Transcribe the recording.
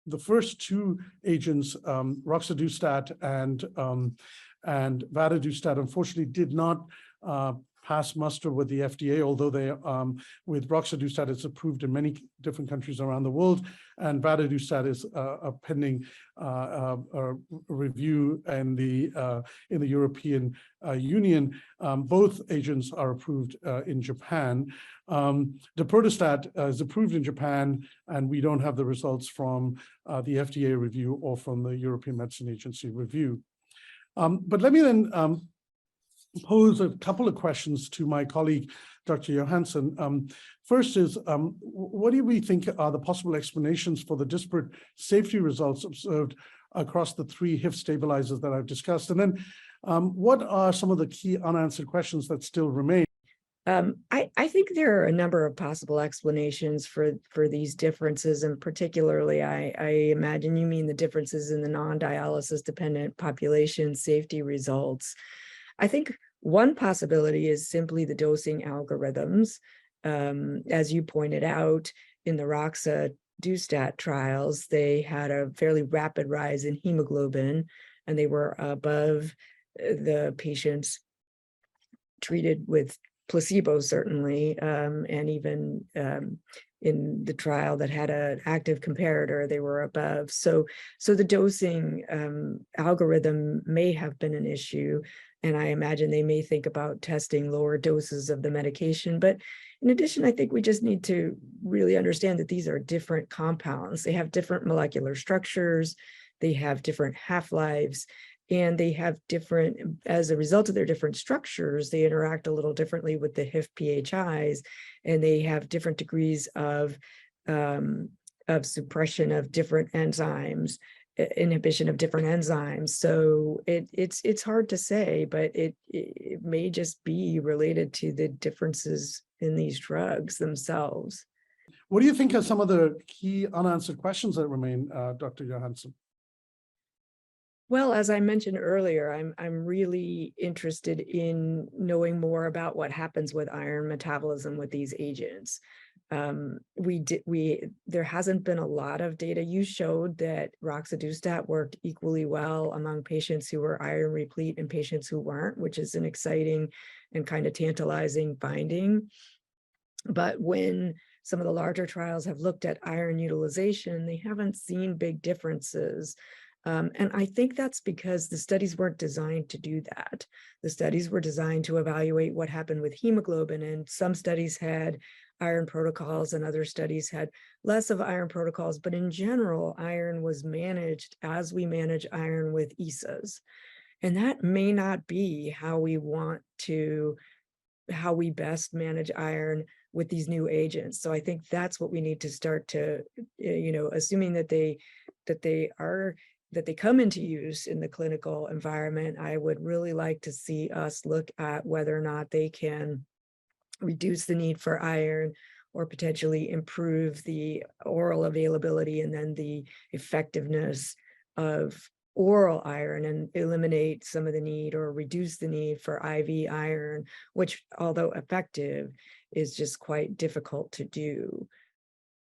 the first two agents, roxadustat and vadadustat, unfortunately did not pass muster with the FDA, although they, with roxadustat, it's approved in many different countries around the world, and vadadustat is a pending review in the European Union. Both agents are approved in Japan. Daprodustat is approved in Japan, and we don't have the results from the FDA review or from the European Medicine Agency review. But let me then pose a couple of questions to my colleague, Dr. Johansson. First is, what do we think are the possible explanations for the disparate safety results observed across the three HIF stabilizers that I've discussed? And then what are some of the key unanswered questions that still remain? I think there are a number of possible explanations for these differences, and particularly, I imagine you mean the differences in the non-dialysis dependent population safety results. I think one possibility is simply the dosing algorithms. As you pointed out, in the roxadustat trials, they had a fairly rapid rise in hemoglobin, and they were above the patients treated with placebo, certainly, and even in the trial that had an active comparator, they were above. So the dosing algorithm may have been an issue, and I imagine they may think about testing lower doses of the medication. But in addition, I think we just need to really understand that these are different compounds. They have different molecular structures, they have different half-lives, and they have different, as a result of their different structures, they interact a little differently with the HIF-PHIs, and they have different degrees of suppression of different enzymes, inhibition of different enzymes. So it's hard to say, but it may just be related to the differences in these drugs themselves. What do you think are some of the key unanswered questions that remain, Dr. Johansson? Well, as I mentioned earlier, I'm really interested in knowing more about what happens with iron metabolism with these agents. There hasn't been a lot of data. You showed that roxadustat worked equally well among patients who were iron replete and patients who weren't, which is an exciting and kind of tantalizing finding. But when some of the larger trials have looked at iron utilization, they haven't seen big differences. And I think that's because the studies weren't designed to do that. The studies were designed to evaluate what happened with hemoglobin, and some studies had iron protocols and other studies had less of iron protocols. But in general, iron was managed as we manage iron with ESAs. And that may not be how we best manage iron with these new agents. So I think that's what we need to start to, assuming that they come into use in the clinical environment, I would really like to see us look at whether or not they can reduce the need for iron or potentially improve the oral availability and then the effectiveness of oral iron and eliminate some of the need or reduce the need for IV iron, which, although effective, is just quite difficult to do.